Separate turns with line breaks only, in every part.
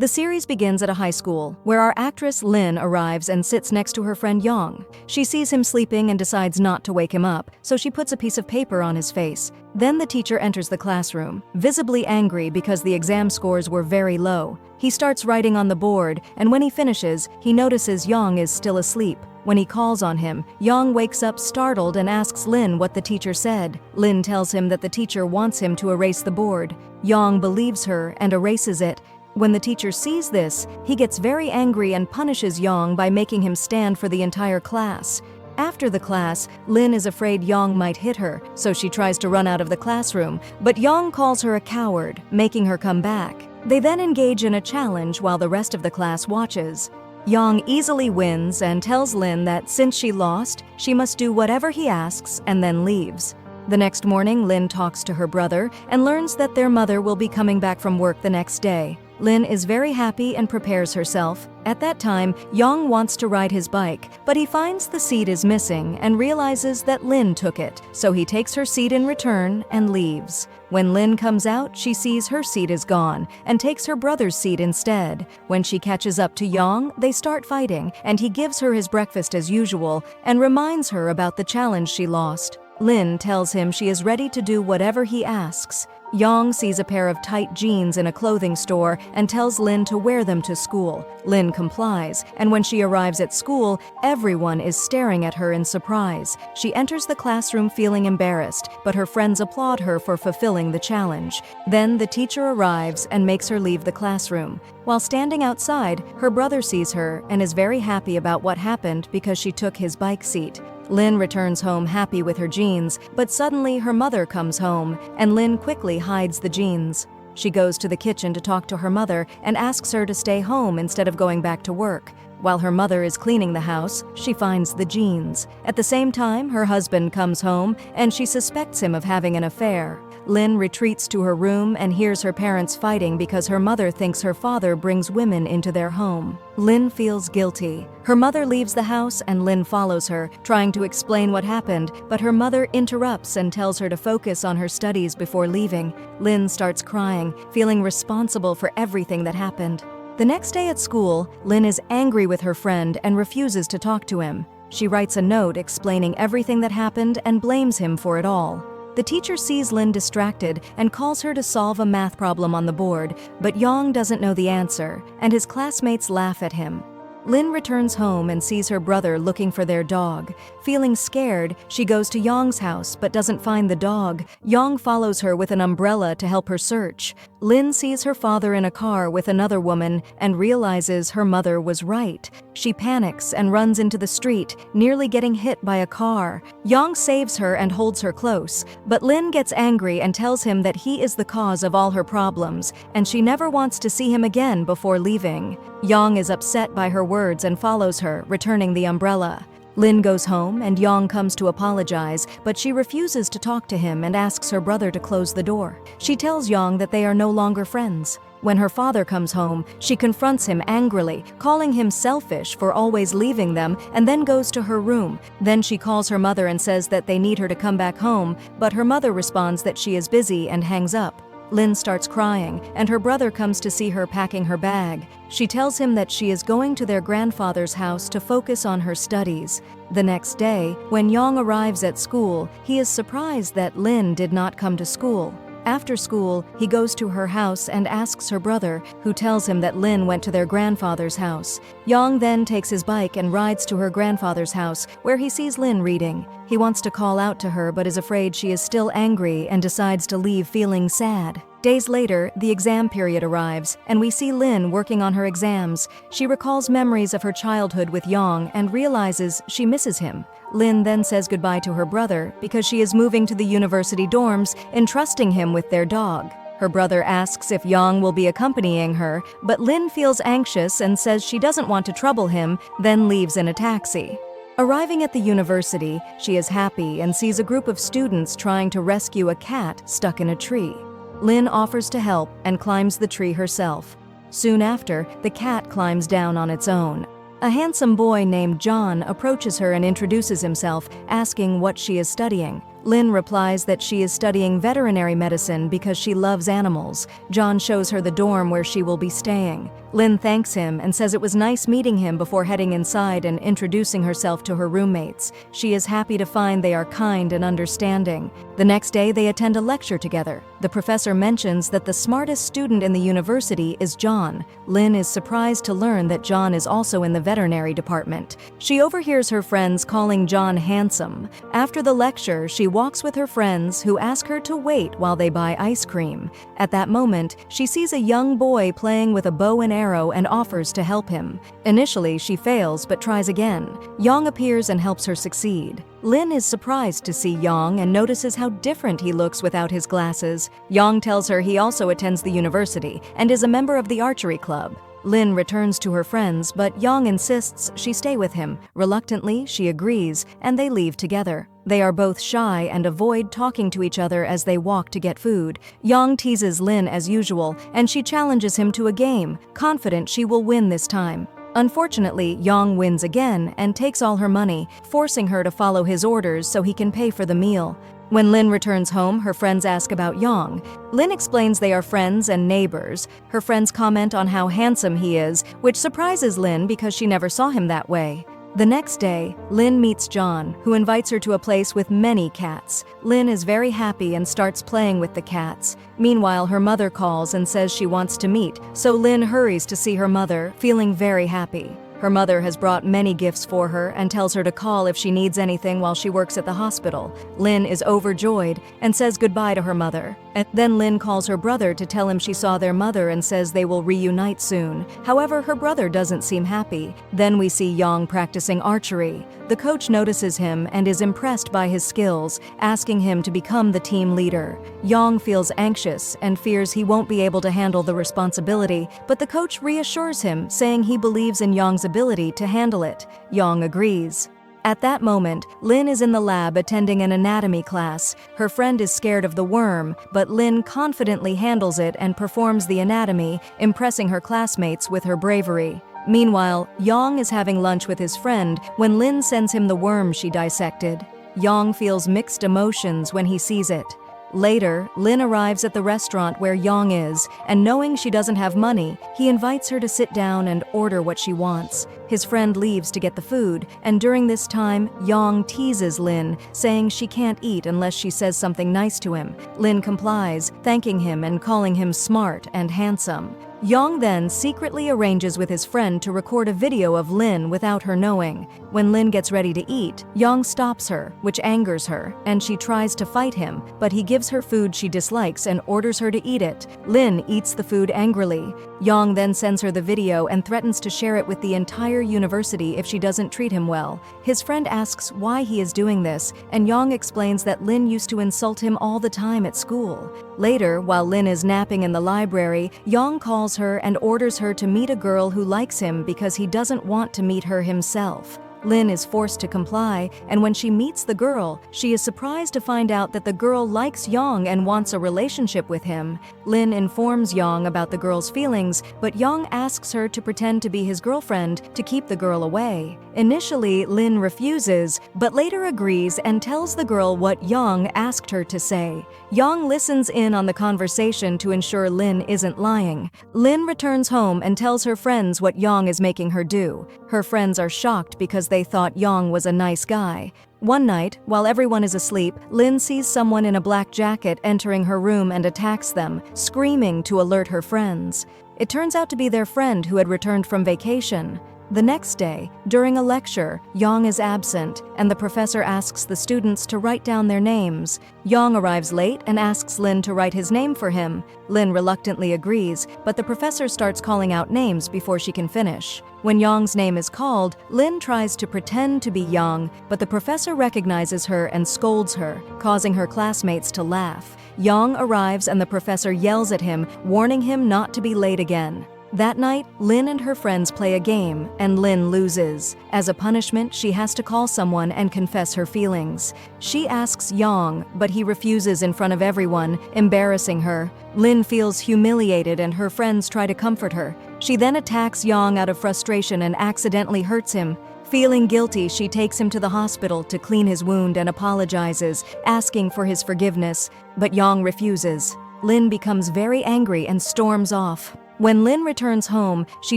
The series begins at a high school, where our actress Lynn arrives and sits next to her friend Yong. She sees him sleeping and decides not to wake him up, so she puts a piece of paper on his face. Then the teacher enters the classroom, visibly angry because the exam scores were very low. He starts writing on the board, and when he finishes, he notices Yong is still asleep. When he calls on him, Yong wakes up startled and asks Lynn what the teacher said. Lynn tells him that the teacher wants him to erase the board. Yong believes her and erases it. When the teacher sees this, he gets very angry and punishes Yong by making him stand for the entire class. After the class, Lynn is afraid Yong might hit her, so she tries to run out of the classroom, but Yong calls her a coward, making her come back. They then engage in a challenge while the rest of the class watches. Yong easily wins and tells Lynn that since she lost, she must do whatever he asks and then leaves. The next morning, Lynn talks to her brother and learns that their mother will be coming back from work the next day. Lynn is very happy and prepares herself. At that time, Yong wants to ride his bike, but he finds the seat is missing and realizes that Lynn took it, so he takes her seat in return and leaves. When Lynn comes out, she sees her seat is gone and takes her brother's seat instead. When she catches up to Yong, they start fighting, and he gives her his breakfast as usual and reminds her about the challenge she lost. Lynn tells him she is ready to do whatever he asks. Yong sees a pair of tight jeans in a clothing store and tells Lynn to wear them to school. Lynn complies, and when she arrives at school, everyone is staring at her in surprise. She enters the classroom feeling embarrassed, but her friends applaud her for fulfilling the challenge. Then the teacher arrives and makes her leave the classroom. While standing outside, her brother sees her and is very happy about what happened because she took his bike seat. Lynn returns home happy with her jeans, but suddenly her mother comes home, and Lynn quickly hides the jeans. She goes to the kitchen to talk to her mother and asks her to stay home instead of going back to work. While her mother is cleaning the house, she finds the jeans. At the same time, her husband comes home, and she suspects him of having an affair. Lynn retreats to her room and hears her parents fighting because her mother thinks her father brings women into their home. Lynn feels guilty. Her mother leaves the house and Lynn follows her, trying to explain what happened, but her mother interrupts and tells her to focus on her studies before leaving. Lynn starts crying, feeling responsible for everything that happened. The next day at school, Lynn is angry with her friend and refuses to talk to him. She writes a note explaining everything that happened and blames him for it all. The teacher sees Lynn distracted and calls her to solve a math problem on the board, but Yong doesn't know the answer, and his classmates laugh at him. Lynn returns home and sees her brother looking for their dog. Feeling scared, she goes to Yong's house but doesn't find the dog. Yong follows her with an umbrella to help her search. Lynn sees her father in a car with another woman and realizes her mother was right. She panics and runs into the street, nearly getting hit by a car. Yong saves her and holds her close, but Lynn gets angry and tells him that he is the cause of all her problems, and she never wants to see him again before leaving. Yong is upset by her words and follows her, returning the umbrella. Lynn goes home and Yong comes to apologize, but she refuses to talk to him and asks her brother to close the door. She tells Yong that they are no longer friends. When her father comes home, she confronts him angrily, calling him selfish for always leaving them, and then goes to her room. Then she calls her mother and says that they need her to come back home, but her mother responds that she is busy and hangs up. Lynn starts crying, and her brother comes to see her packing her bag. She tells him that she is going to their grandfather's house to focus on her studies. The next day, when Yong arrives at school, he is surprised that Lynn did not come to school. After school, he goes to her house and asks her brother, who tells him that Lynn went to their grandfather's house. Yong then takes his bike and rides to her grandfather's house, where he sees Lynn reading. He wants to call out to her but is afraid she is still angry and decides to leave feeling sad. Days later, the exam period arrives, and we see Lynn working on her exams. She recalls memories of her childhood with Yong and realizes she misses him. Lynn then says goodbye to her brother because she is moving to the university dorms, entrusting him with their dog. Her brother asks if Yong will be accompanying her, but Lynn feels anxious and says she doesn't want to trouble him, then leaves in a taxi. Arriving at the university, she is happy and sees a group of students trying to rescue a cat stuck in a tree. Lynn offers to help and climbs the tree herself. Soon after, the cat climbs down on its own. A handsome boy named John approaches her and introduces himself, asking what she is studying. Lynn replies that she is studying veterinary medicine because she loves animals. John shows her the dorm where she will be staying. Lynn thanks him and says it was nice meeting him before heading inside and introducing herself to her roommates. She is happy to find they are kind and understanding. The next day, they attend a lecture together. The professor mentions that the smartest student in the university is John. Lynn is surprised to learn that John is also in the veterinary department. She overhears her friends calling John handsome. After the lecture, she walks with her friends, who ask her to wait while they buy ice cream. At that moment, she sees a young boy playing with a bow and arrow and offers to help him. Initially, she fails but tries again. Yong appears and helps her succeed. Lynn is surprised to see Yong and notices how different he looks without his glasses. Yong tells her he also attends the university and is a member of the archery club. Lynn returns to her friends, but Yong insists she stay with him. Reluctantly, she agrees, and they leave together. They are both shy and avoid talking to each other as they walk to get food. Yong teases Lynn as usual, and she challenges him to a game, confident she will win this time. Unfortunately, Yong wins again and takes all her money, forcing her to follow his orders so he can pay for the meal. When Lynn returns home, her friends ask about Yong. Lynn explains they are friends and neighbors. Her friends comment on how handsome he is, which surprises Lynn because she never saw him that way. The next day, Lynn meets John, who invites her to a place with many cats. Lynn is very happy and starts playing with the cats. Meanwhile, her mother calls and says she wants to meet, so Lynn hurries to see her mother, feeling very happy. Her mother has brought many gifts for her and tells her to call if she needs anything while she works at the hospital. Lynn is overjoyed and says goodbye to her mother. And then Lynn calls her brother to tell him she saw their mother and says they will reunite soon. However, her brother doesn't seem happy. Then we see Yong practicing archery. The coach notices him and is impressed by his skills, asking him to become the team leader. Yong feels anxious and fears he won't be able to handle the responsibility, but the coach reassures him, saying he believes in Yong's ability to handle it. Yong agrees. At that moment, Lynn is in the lab attending an anatomy class. Her friend is scared of the worm, but Lynn confidently handles it and performs the anatomy, impressing her classmates with her bravery. Meanwhile, Yong is having lunch with his friend when Lynn sends him the worm she dissected. Yong feels mixed emotions when he sees it. Later, Lynn arrives at the restaurant where Yong is, and knowing she doesn't have money, he invites her to sit down and order what she wants. His friend leaves to get the food, and during this time, Yong teases Lynn, saying she can't eat unless she says something nice to him. Lynn complies, thanking him and calling him smart and handsome. Yong then secretly arranges with his friend to record a video of Lynn without her knowing. When Lynn gets ready to eat, Yong stops her, which angers her, and she tries to fight him, but he gives her food she dislikes and orders her to eat it. Lynn eats the food angrily. Yong then sends her the video and threatens to share it with the entire university if she doesn't treat him well. His friend asks why he is doing this, and Yong explains that Lynn used to insult him all the time at school. Later, while Lynn is napping in the library, Yong calls her and orders her to meet a girl who likes him because he doesn't want to meet her himself. Lynn is forced to comply, and when she meets the girl, she is surprised to find out that the girl likes Yong and wants a relationship with him. Lynn informs Yong about the girl's feelings, but Yong asks her to pretend to be his girlfriend to keep the girl away. Initially, Lynn refuses, but later agrees and tells the girl what Yong asked her to say. Yong listens in on the conversation to ensure Lynn isn't lying. Lynn returns home and tells her friends what Yong is making her do. Her friends are shocked because they thought Yong was a nice guy. One night, while everyone is asleep, Lynn sees someone in a black jacket entering her room and attacks them, screaming to alert her friends. It turns out to be their friend who had returned from vacation. The next day, during a lecture, Yong is absent, and the professor asks the students to write down their names. Yong arrives late and asks Lynn to write his name for him. Lynn reluctantly agrees, but the professor starts calling out names before she can finish. When Yong's name is called, Lynn tries to pretend to be Yong, but the professor recognizes her and scolds her, causing her classmates to laugh. Yong arrives and the professor yells at him, warning him not to be late again. That night, Lynn and her friends play a game, and Lynn loses. As a punishment, she has to call someone and confess her feelings. She asks Yong, but he refuses in front of everyone, embarrassing her. Lynn feels humiliated and her friends try to comfort her. She then attacks Yong out of frustration and accidentally hurts him. Feeling guilty, she takes him to the hospital to clean his wound and apologizes, asking for his forgiveness, but Yong refuses. Lynn becomes very angry and storms off. When Lynn returns home, she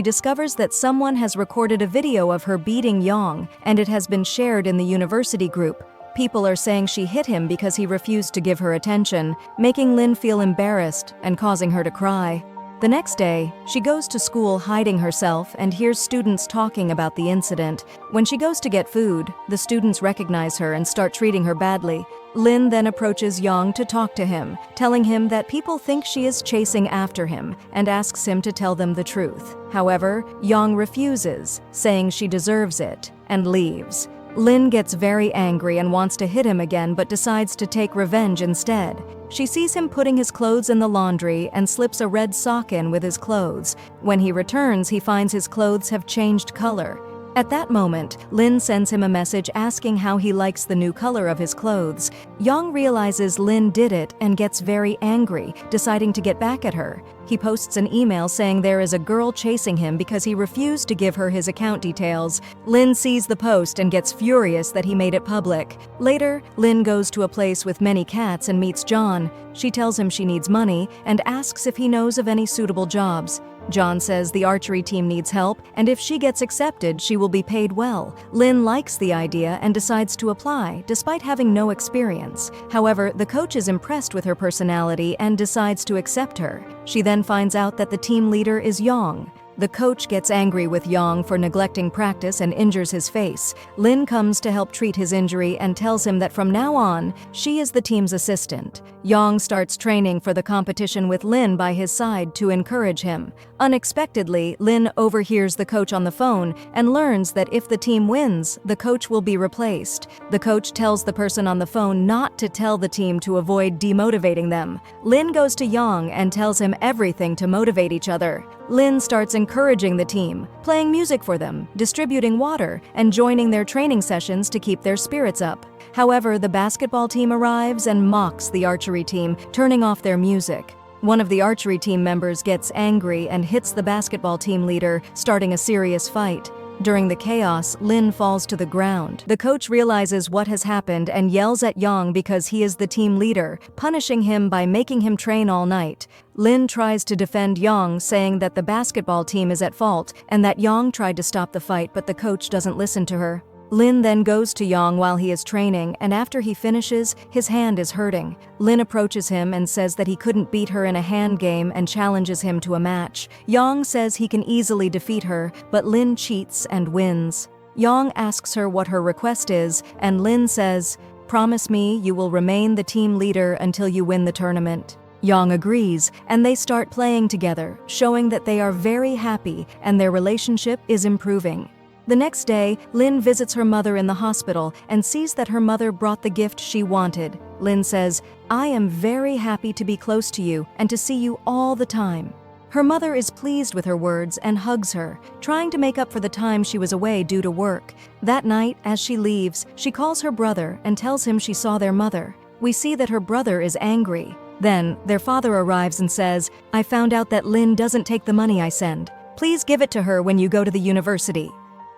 discovers that someone has recorded a video of her beating Yong, and it has been shared in the university group. People are saying she hit him because he refused to give her attention, making Lynn feel embarrassed and causing her to cry. The next day, she goes to school hiding herself and hears students talking about the incident. When she goes to get food, the students recognize her and start treating her badly. Lynn then approaches Yong to talk to him, telling him that people think she is chasing after him and asks him to tell them the truth. However, Yong refuses, saying she deserves it, and leaves. Lynn gets very angry and wants to hit him again but decides to take revenge instead. She sees him putting his clothes in the laundry and slips a red sock in with his clothes. When he returns, he finds his clothes have changed color. At that moment, Lynn sends him a message asking how he likes the new color of his clothes. Yong realizes Lynn did it and gets very angry, deciding to get back at her. He posts an email saying there is a girl chasing him because he refused to give her his account details. Lynn sees the post and gets furious that he made it public. Later, Lynn goes to a place with many cats and meets John. She tells him she needs money and asks if he knows of any suitable jobs. John says the archery team needs help, and if she gets accepted, she will be paid well. Lynn likes the idea and decides to apply, despite having no experience. However, the coach is impressed with her personality and decides to accept her. She then finds out that the team leader is Yong. The coach gets angry with Yong for neglecting practice and injures his face. Lynn comes to help treat his injury and tells him that from now on, she is the team's assistant. Yong starts training for the competition with Lynn by his side to encourage him. Unexpectedly, Lynn overhears the coach on the phone and learns that if the team wins, the coach will be replaced. The coach tells the person on the phone not to tell the team to avoid demotivating them. Lynn goes to Yong and tells him everything to motivate each other. Lynn starts encouraging the team, playing music for them, distributing water, and joining their training sessions to keep their spirits up. However, the basketball team arrives and mocks the archery team, turning off their music. One of the archery team members gets angry and hits the basketball team leader, starting a serious fight. During the chaos, Lynn falls to the ground. The coach realizes what has happened and yells at Yong because he is the team leader, punishing him by making him train all night. Lynn tries to defend Yong, saying that the basketball team is at fault and that Yong tried to stop the fight, but the coach doesn't listen to her. Lynn then goes to Yong while he is training, and after he finishes, his hand is hurting. Lynn approaches him and says that he couldn't beat her in a hand game and challenges him to a match. Yong says he can easily defeat her, but Lynn cheats and wins. Yong asks her what her request is, and Lynn says, "Promise me you will remain the team leader until you win the tournament." Yong agrees, and they start playing together, showing that they are very happy and their relationship is improving. The next day, Lynn visits her mother in the hospital and sees that her mother brought the gift she wanted. Lynn says, "I am very happy to be close to you and to see you all the time." Her mother is pleased with her words and hugs her, trying to make up for the time she was away due to work. That night, as she leaves, she calls her brother and tells him she saw their mother. We see that her brother is angry. Then, their father arrives and says, "I found out that Lynn doesn't take the money I send. Please give it to her when you go to the university."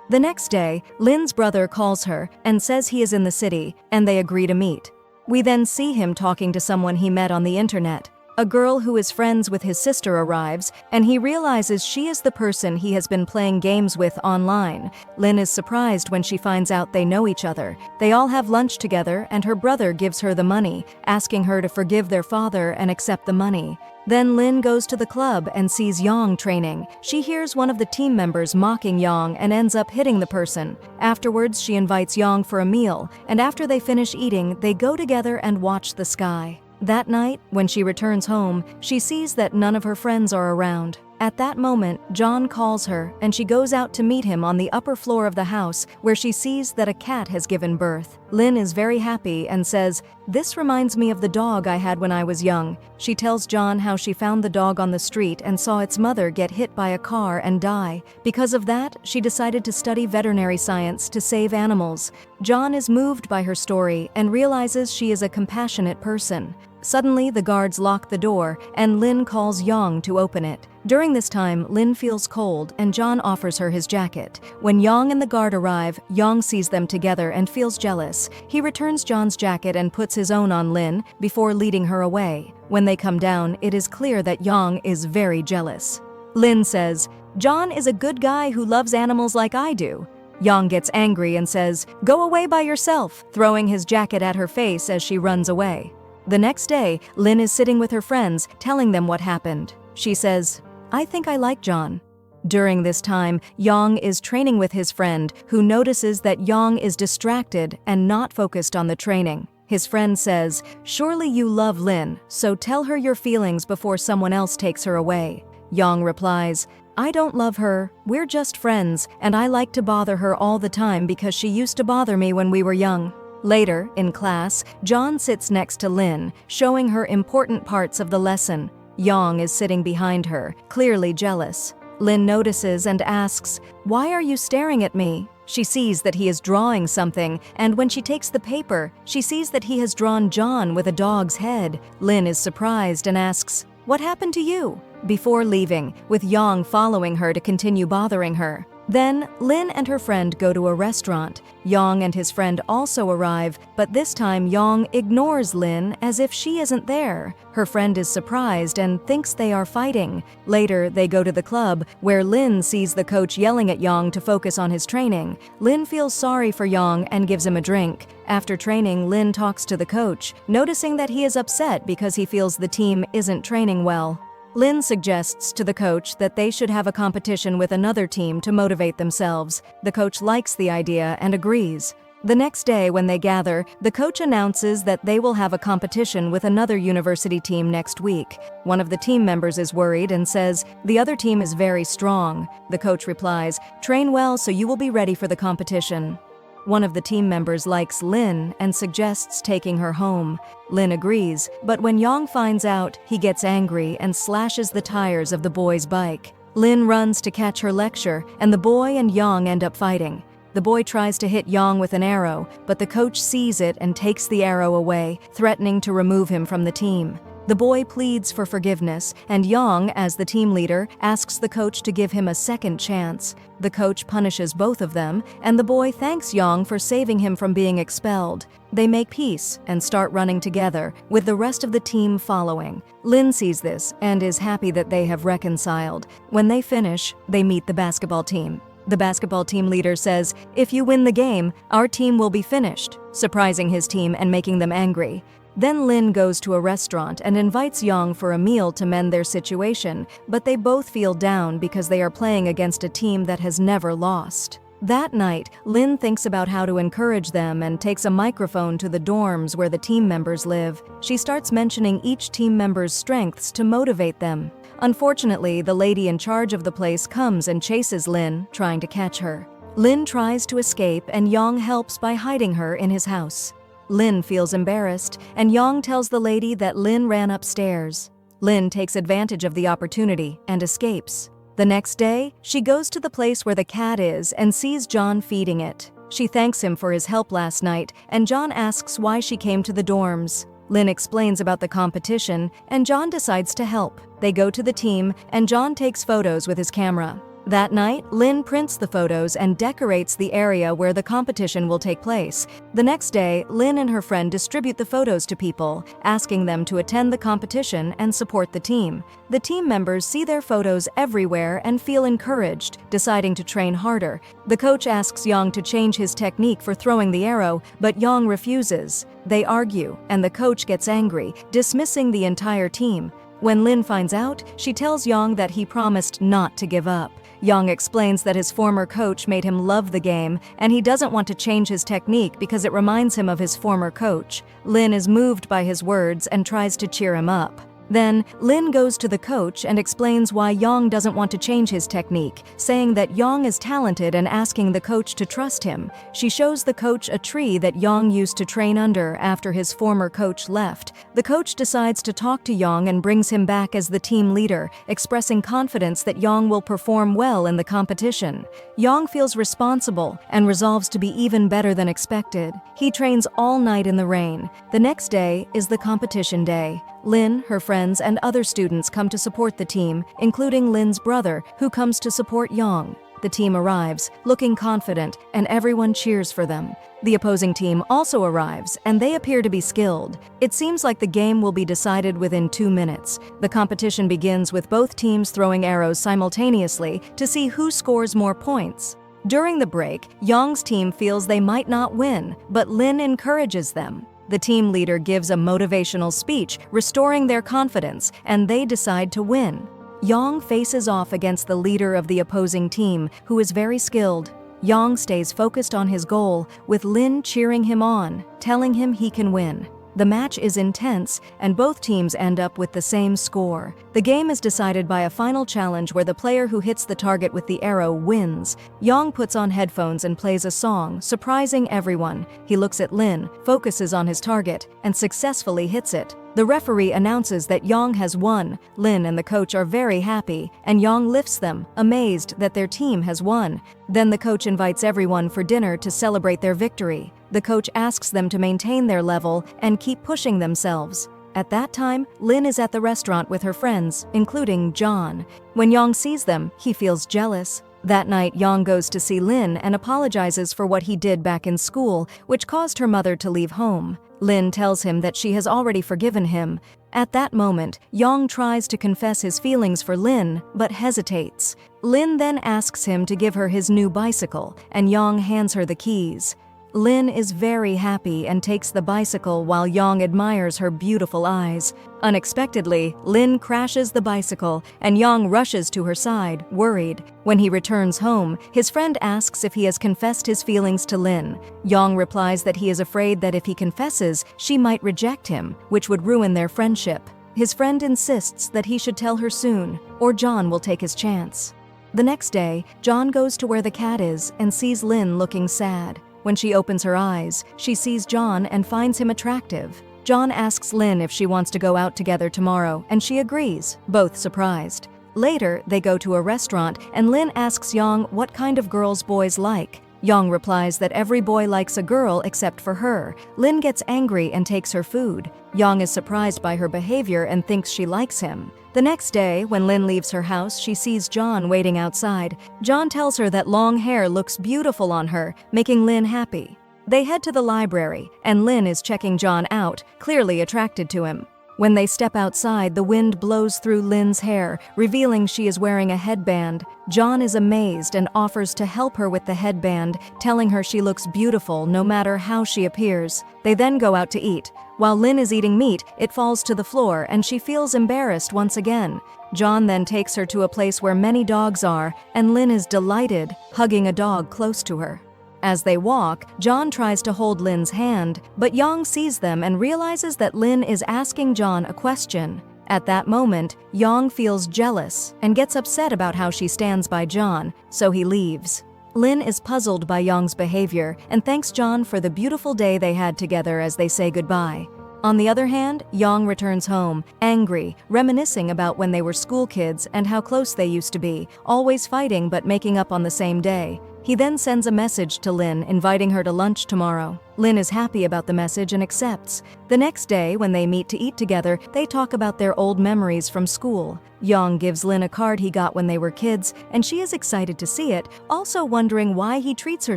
The next day, Lynn's brother calls her and says he is in the city, and they agree to meet. We then see him talking to someone he met on the internet. A girl who is friends with his sister arrives, and he realizes she is the person he has been playing games with online. Lynn is surprised when she finds out they know each other. They all have lunch together, and her brother gives her the money, asking her to forgive their father and accept the money. Then Lynn goes to the club and sees Yong training. She hears one of the team members mocking Yong and ends up hitting the person. Afterwards, she invites Yong for a meal, and after they finish eating, they go together and watch the sky. That night, when she returns home, she sees that none of her friends are around. At that moment, John calls her, and she goes out to meet him on the upper floor of the house, where she sees that a cat has given birth. Lynn is very happy and says, "This reminds me of the dog I had when I was young." She tells John how she found the dog on the street and saw its mother get hit by a car and die. Because of that, she decided to study veterinary science to save animals. John is moved by her story and realizes she is a compassionate person. Suddenly, the guards lock the door, and Lynn calls Yong to open it. During this time, Lynn feels cold and John offers her his jacket. When Yong and the guard arrive, Yong sees them together and feels jealous. He returns John's jacket and puts his own on Lynn before leading her away. When they come down, it is clear that Yong is very jealous. Lynn says, "John is a good guy who loves animals like I do." Yong gets angry and says, "Go away by yourself," throwing his jacket at her face as she runs away. The next day, Lynn is sitting with her friends, telling them what happened. She says, "I think I like John." During this time, Yong is training with his friend, who notices that Yong is distracted and not focused on the training. His friend says, "Surely you love Lynn, so tell her your feelings before someone else takes her away." Yong replies, "I don't love her, we're just friends, and I like to bother her all the time because she used to bother me when we were young." Later, in class, John sits next to Lynn, showing her important parts of the lesson. Yong is sitting behind her, clearly jealous. Lynn notices and asks, "Why are you staring at me?" She sees that he is drawing something, and when she takes the paper, she sees that he has drawn John with a dog's head. Lynn is surprised and asks, "What happened to you?" before leaving, with Yong following her to continue bothering her. Then, Lynn and her friend go to a restaurant. Yong and his friend also arrive, but this time Yong ignores Lynn as if she isn't there. Her friend is surprised and thinks they are fighting. Later, they go to the club, where Lynn sees the coach yelling at Yong to focus on his training. Lynn feels sorry for Yong and gives him a drink. After training, Lynn talks to the coach, noticing that he is upset because he feels the team isn't training well. Lynn suggests to the coach that they should have a competition with another team to motivate themselves. The coach likes the idea and agrees. The next day, when they gather, the coach announces that they will have a competition with another university team next week. One of the team members is worried and says, "The other team is very strong." The coach replies, "Train well so you will be ready for the competition." One of the team members likes Lynn and suggests taking her home. Lynn agrees, but when Yong finds out, he gets angry and slashes the tires of the boy's bike. Lynn runs to catch her lecture, and the boy and Yong end up fighting. The boy tries to hit Yong with an arrow, but the coach sees it and takes the arrow away, threatening to remove him from the team. The boy pleads for forgiveness, and Yong, as the team leader, asks the coach to give him a second chance. The coach punishes both of them, and the boy thanks Yong for saving him from being expelled. They make peace and start running together, with the rest of the team following. Lynn sees this and is happy that they have reconciled. When they finish, they meet the basketball team. The basketball team leader says, "If you win the game, our team will be finished," surprising his team and making them angry. Then Lynn goes to a restaurant and invites Yong for a meal to mend their situation, but they both feel down because they are playing against a team that has never lost. That night, Lynn thinks about how to encourage them and takes a microphone to the dorms where the team members live. She starts mentioning each team member's strengths to motivate them. Unfortunately, the lady in charge of the place comes and chases Lynn, trying to catch her. Lynn tries to escape, and Yong helps by hiding her in his house. Lynn feels embarrassed, and Yong tells the lady that Lynn ran upstairs. Lynn takes advantage of the opportunity and escapes. The next day, she goes to the place where the cat is and sees John feeding it. She thanks him for his help last night, and John asks why she came to the dorms. Lynn explains about the competition, and John decides to help. They go to the team, and John takes photos with his camera. That night, Lynn prints the photos and decorates the area where the competition will take place. The next day, Lynn and her friend distribute the photos to people, asking them to attend the competition and support the team. The team members see their photos everywhere and feel encouraged, deciding to train harder. The coach asks Yong to change his technique for throwing the arrow, but Yong refuses. They argue, and the coach gets angry, dismissing the entire team. When Lynn finds out, she tells Yong that he promised not to give up. Yong explains that his former coach made him love the game, and he doesn't want to change his technique because it reminds him of his former coach. Lynn is moved by his words and tries to cheer him up. Then, Lynn goes to the coach and explains why Yong doesn't want to change his technique, saying that Yong is talented and asking the coach to trust him. She shows the coach a tree that Yong used to train under after his former coach left. The coach decides to talk to Yong and brings him back as the team leader, expressing confidence that Yong will perform well in the competition. Yong feels responsible and resolves to be even better than expected. He trains all night in the rain. The next day is the competition day. Lynn, her friends, and other students come to support the team, including Lynn's brother, who comes to support Yong. The team arrives, looking confident, and everyone cheers for them. The opposing team also arrives, and they appear to be skilled. It seems like the game will be decided within 2 minutes. The competition begins with both teams throwing arrows simultaneously to see who scores more points. During the break, Yong's team feels they might not win, but Lynn encourages them. The team leader gives a motivational speech, restoring their confidence, and they decide to win. Yong faces off against the leader of the opposing team, who is very skilled. Yong stays focused on his goal, with Lynn cheering him on, telling him he can win. The match is intense, and both teams end up with the same score. The game is decided by a final challenge where the player who hits the target with the arrow wins. Yong puts on headphones and plays a song, surprising everyone. He looks at Lynn, focuses on his target, and successfully hits it. The referee announces that Yong has won. Lynn and the coach are very happy, and Yong lifts them, amazed that their team has won. Then the coach invites everyone for dinner to celebrate their victory. The coach asks them to maintain their level and keep pushing themselves. At that time, Lynn is at the restaurant with her friends, including John. When Yong sees them, he feels jealous. That night, Yong goes to see Lynn and apologizes for what he did back in school, which caused her mother to leave home. Lynn tells him that she has already forgiven him. At that moment, Yong tries to confess his feelings for Lynn, but hesitates. Lynn then asks him to give her his new bicycle, and Yong hands her the keys. Lynn is very happy and takes the bicycle while Yong admires her beautiful eyes. Unexpectedly, Lynn crashes the bicycle, and Yong rushes to her side, worried. When he returns home, his friend asks if he has confessed his feelings to Lynn. Yong replies that he is afraid that if he confesses, she might reject him, which would ruin their friendship. His friend insists that he should tell her soon, or John will take his chance. The next day, John goes to where the cat is and sees Lynn looking sad. When she opens her eyes, she sees John and finds him attractive. John asks Lynn if she wants to go out together tomorrow, and she agrees, both surprised. Later, they go to a restaurant, and Lynn asks Yong what kind of girls boys like. Yong replies that every boy likes a girl except for her. Lynn gets angry and takes her food. Yong is surprised by her behavior and thinks she likes him. The next day, when Lynn leaves her house, she sees John waiting outside. John tells her that long hair looks beautiful on her, making Lynn happy. They head to the library, and Lynn is checking John out, clearly attracted to him. When they step outside, the wind blows through Lynn's hair, revealing she is wearing a headband. John is amazed and offers to help her with the headband, telling her she looks beautiful no matter how she appears. They then go out to eat. While Lynn is eating meat, it falls to the floor and she feels embarrassed once again. John then takes her to a place where many dogs are, and Lynn is delighted, hugging a dog close to her. As they walk, John tries to hold Lynn's hand, but Yong sees them and realizes that Lynn is asking John a question. At that moment, Yong feels jealous and gets upset about how she stands by John, so he leaves. Lynn is puzzled by Yong's behavior and thanks John for the beautiful day they had together as they say goodbye. On the other hand, Yong returns home, angry, reminiscing about when they were school kids and how close they used to be, always fighting but making up on the same day. He then sends a message to Lynn, inviting her to lunch tomorrow. Lynn is happy about the message and accepts. The next day, when they meet to eat together, they talk about their old memories from school. Yong gives Lynn a card he got when they were kids, and she is excited to see it, also wondering why he treats her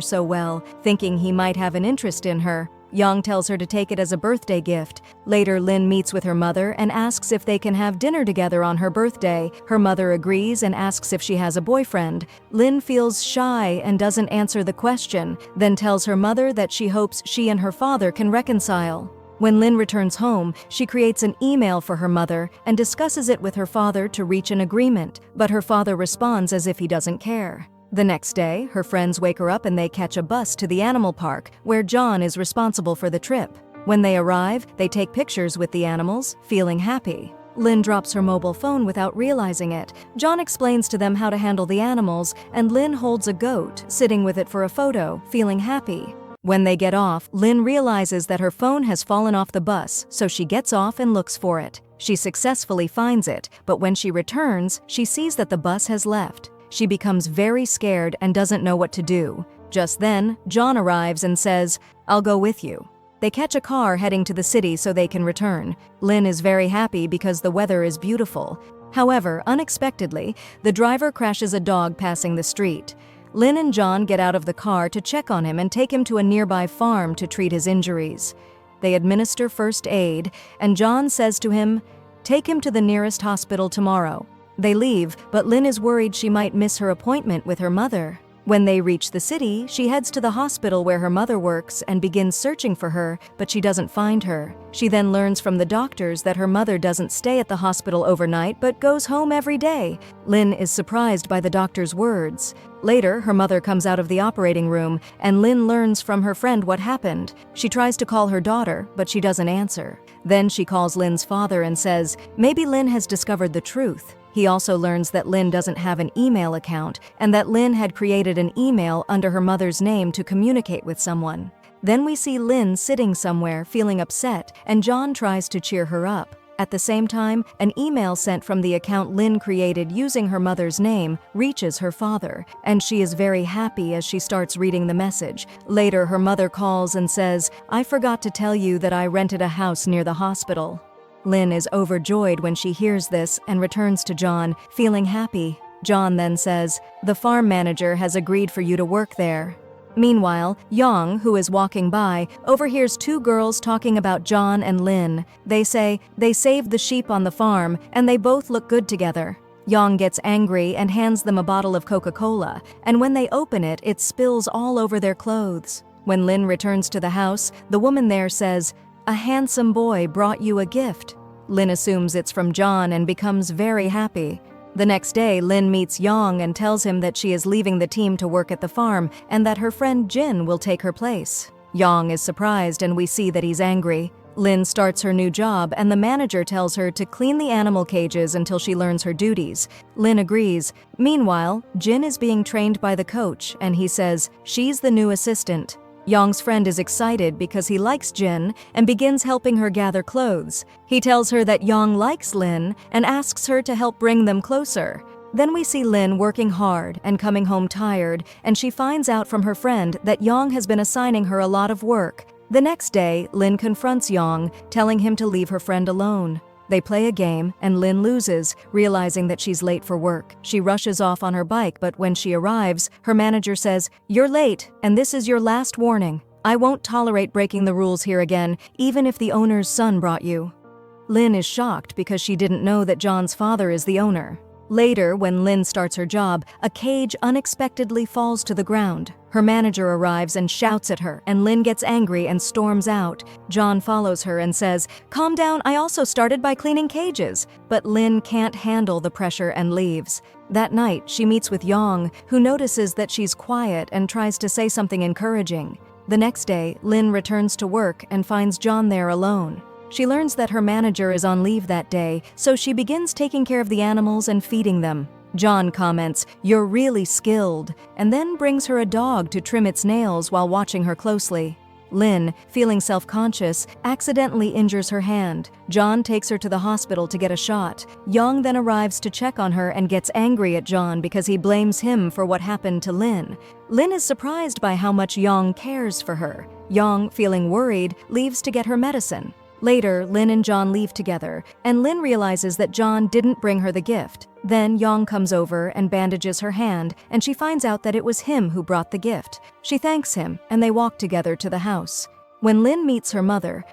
so well, thinking he might have an interest in her. Yong tells her to take it as a birthday gift. Later, Lynn meets with her mother and asks if they can have dinner together on her birthday. Her mother agrees and asks if she has a boyfriend. Lynn feels shy and doesn't answer the question, then tells her mother that she hopes she and her father can reconcile. When Lynn returns home, she creates an email for her mother and discusses it with her father to reach an agreement, but her father responds as if he doesn't care. The next day, her friends wake her up and they catch a bus to the animal park, where John is responsible for the trip. When they arrive, they take pictures with the animals, feeling happy. Lynn drops her mobile phone without realizing it. John explains to them how to handle the animals, and Lynn holds a goat, sitting with it for a photo, feeling happy. When they get off, Lynn realizes that her phone has fallen off the bus, so she gets off and looks for it. She successfully finds it, but when she returns, she sees that the bus has left. She becomes very scared and doesn't know what to do. Just then, John arrives and says, "I'll go with you." They catch a car heading to the city so they can return. Lynn is very happy because the weather is beautiful. However, unexpectedly, the driver crashes a dog passing the street. Lynn and John get out of the car to check on him and take him to a nearby farm to treat his injuries. They administer first aid, and John says to him, "Take him to the nearest hospital tomorrow." They leave, but Lynn is worried she might miss her appointment with her mother. When they reach the city, she heads to the hospital where her mother works and begins searching for her, but she doesn't find her. She then learns from the doctors that her mother doesn't stay at the hospital overnight but goes home every day. Lynn is surprised by the doctor's words. Later, her mother comes out of the operating room, and Lynn learns from her friend what happened. She tries to call her daughter, but she doesn't answer. Then she calls Lynn's father and says, maybe Lynn has discovered the truth. He also learns that Lynn doesn't have an email account and that Lynn had created an email under her mother's name to communicate with someone. Then we see Lynn sitting somewhere feeling upset, and John tries to cheer her up. At the same time, an email sent from the account Lynn created using her mother's name reaches her father, and she is very happy as she starts reading the message. Later, her mother calls and says, "I forgot to tell you that I rented a house near the hospital." Lynn is overjoyed when she hears this and returns to John, feeling happy. John then says, "The farm manager has agreed for you to work there." Meanwhile, Yong, who is walking by, overhears two girls talking about John and Lynn. They say they saved the sheep on the farm and they both look good together. Yong gets angry and hands them a bottle of Coca-Cola, and when they open it, it spills all over their clothes. When Lynn returns to the house, the woman there says, "A handsome boy brought you a gift." Lynn assumes it's from John and becomes very happy. The next day, Lynn meets Yong and tells him that she is leaving the team to work at the farm and that her friend Jinn will take her place. Yong is surprised and we see that he's angry. Lynn starts her new job and the manager tells her to clean the animal cages until she learns her duties. Lynn agrees. Meanwhile, Jinn is being trained by the coach and he says she's the new assistant. Yong's friend is excited because he likes Jinn and begins helping her gather clothes. He tells her that Yong likes Lynn and asks her to help bring them closer. Then we see Lynn working hard and coming home tired, and she finds out from her friend that Yong has been assigning her a lot of work. The next day, Lynn confronts Yong, telling him to leave her friend alone. They play a game, and Lynn loses, realizing that she's late for work. She rushes off on her bike, but when she arrives, her manager says, "You're late, and this is your last warning. I won't tolerate breaking the rules here again, even if the owner's son brought you." Lynn is shocked because she didn't know that John's father is the owner. Later, when Lynn starts her job, a cage unexpectedly falls to the ground. Her manager arrives and shouts at her, and Lynn gets angry and storms out. John follows her and says, "Calm down, I also started by cleaning cages." But Lynn can't handle the pressure and leaves. That night, she meets with Yong, who notices that she's quiet and tries to say something encouraging. The next day, Lynn returns to work and finds John there alone. She learns that her manager is on leave that day, so she begins taking care of the animals and feeding them. John comments, "You're really skilled," and then brings her a dog to trim its nails while watching her closely. Lynn, feeling self-conscious, accidentally injures her hand. John takes her to the hospital to get a shot. Yong then arrives to check on her and gets angry at John because he blames him for what happened to Lynn. Lynn is surprised by how much Yong cares for her. Yong, feeling worried, leaves to get her medicine. Later, Lynn and John leave together, and Lynn realizes that John didn't bring her the gift. Then Yong comes over and bandages her hand, and she finds out that it was him who brought the gift. She thanks him, and they walk together to the house. When Lynn meets her mother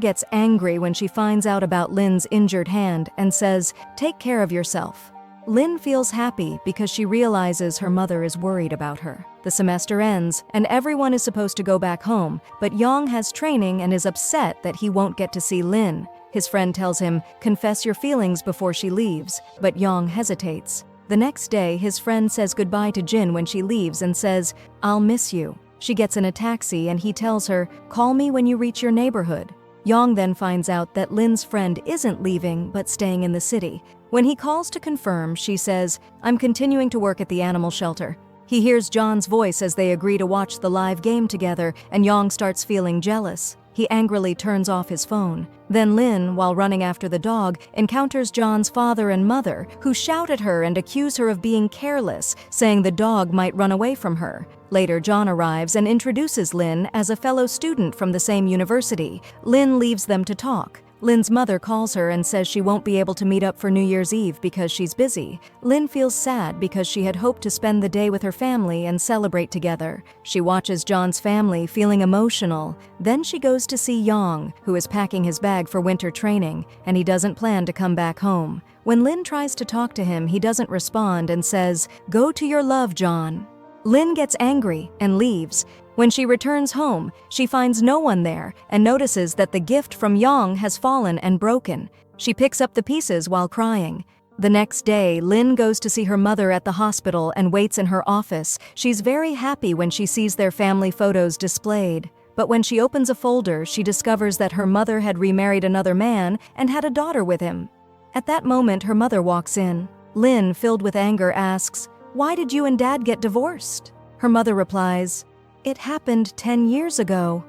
gets angry when she finds out about Lynn's injured hand and says, "Take care of yourself." Lynn feels happy because she realizes her mother is worried about her. The semester ends, and everyone is supposed to go back home, but Yong has training and is upset that he won't get to see Lynn. His friend tells him, "Confess your feelings before she leaves," but Yong hesitates. The next day, his friend says goodbye to Jinn when she leaves and says, "I'll miss you." She gets in a taxi and he tells her, "Call me when you reach your neighborhood." Yong then finds out that Lynn's friend isn't leaving but staying in the city. When he calls to confirm, she says, "I'm continuing to work at the animal shelter." He hears John's voice as they agree to watch the live game together, and Yong starts feeling jealous. He angrily turns off his phone. Then Lynn, while running after the dog, encounters John's father and mother, who shout at her and accuse her of being careless, saying the dog might run away from her. Later, John arrives and introduces Lynn as a fellow student from the same university. Lynn leaves them to talk. Lynn's mother calls her and says she won't be able to meet up for New Year's Eve because she's busy. Lynn feels sad because she had hoped to spend the day with her family and celebrate together. She watches John's family, feeling emotional. Then she goes to see Yong, who is packing his bag for winter training, and he doesn't plan to come back home. When Lynn tries to talk to him, he doesn't respond and says, "Go to your love, John." Lynn gets angry and leaves. When she returns home, she finds no one there and notices that the gift from Yong has fallen and broken. She picks up the pieces while crying. The next day, Lynn goes to see her mother at the hospital and waits in her office. She's very happy when she sees their family photos displayed. But when she opens a folder, she discovers that her mother had remarried another man and had a daughter with him. At that moment, her mother walks in. Lynn, filled with anger, asks, "Why did you and Dad get divorced?" Her mother replies, "It happened 10 years ago."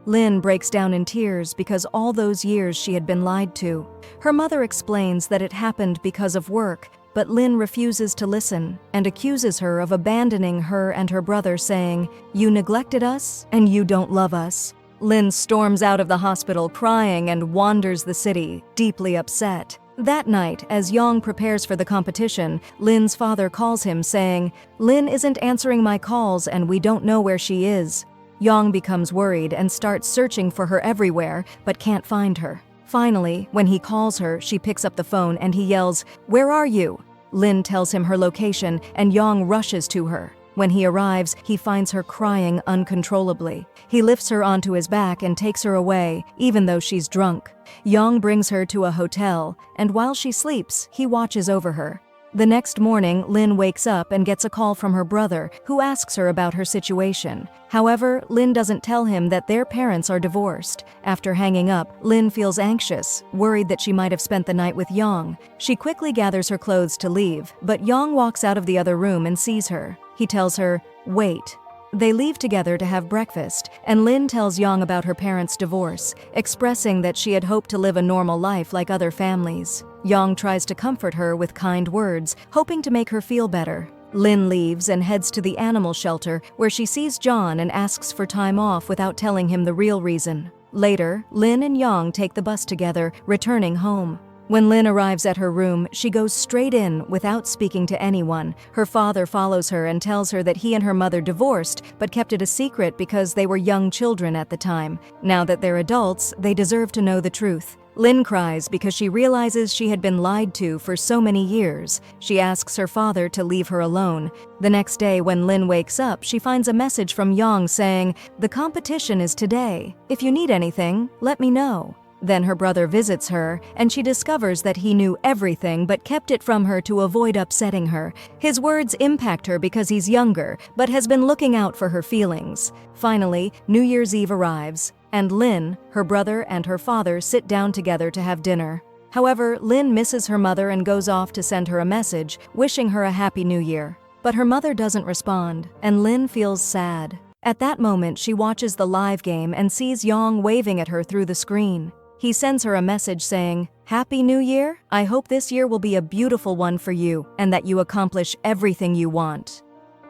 Lynn breaks down in tears because all those years she had been lied to. Her mother explains that it happened because of work, but Lynn refuses to listen and accuses her of abandoning her and her brother, saying, "You neglected us and you don't love us." Lynn storms out of the hospital crying and wanders the city, deeply upset. That night, as Yong prepares for the competition, Lynn's father calls him, saying, "Lynn isn't answering my calls and we don't know where she is." Yong becomes worried and starts searching for her everywhere, but can't find her. Finally, when he calls her, she picks up the phone and he yells, "Where are you?" Lynn tells him her location and Yong rushes to her. When he arrives, he finds her crying uncontrollably. He lifts her onto his back and takes her away, even though she's drunk. Yong brings her to a hotel, and while she sleeps, he watches over her. The next morning, Lynn wakes up and gets a call from her brother, who asks her about her situation. However, Lynn doesn't tell him that their parents are divorced. After hanging up, Lynn feels anxious, worried that she might have spent the night with Yong. She quickly gathers her clothes to leave, but Yong walks out of the other room and sees her. He tells her, "Wait." They leave together to have breakfast, and Lynn tells Yong about her parents' divorce, expressing that she had hoped to live a normal life like other families. Yong tries to comfort her with kind words, hoping to make her feel better. Lynn leaves and heads to the animal shelter, where she sees John and asks for time off without telling him the real reason. Later, Lynn and Yong take the bus together, returning home. When Lynn arrives at her room, she goes straight in without speaking to anyone. Her father follows her and tells her that he and her mother divorced, but kept it a secret because they were young children at the time. Now that they're adults, they deserve to know the truth. Lynn cries because she realizes she had been lied to for so many years. She asks her father to leave her alone. The next day, when Lynn wakes up, she finds a message from Yong saying, "The competition is today. If you need anything, let me know." Then her brother visits her, and she discovers that he knew everything but kept it from her to avoid upsetting her. His words impact her because he's younger, but has been looking out for her feelings. Finally, New Year's Eve arrives, and Lynn, her brother, and her father sit down together to have dinner. However, Lynn misses her mother and goes off to send her a message, wishing her a happy new year. But her mother doesn't respond, and Lynn feels sad. At that moment, she watches the live game and sees Yong waving at her through the screen. He sends her a message saying, "Happy New Year? I hope this year will be a beautiful one for you and that you accomplish everything you want."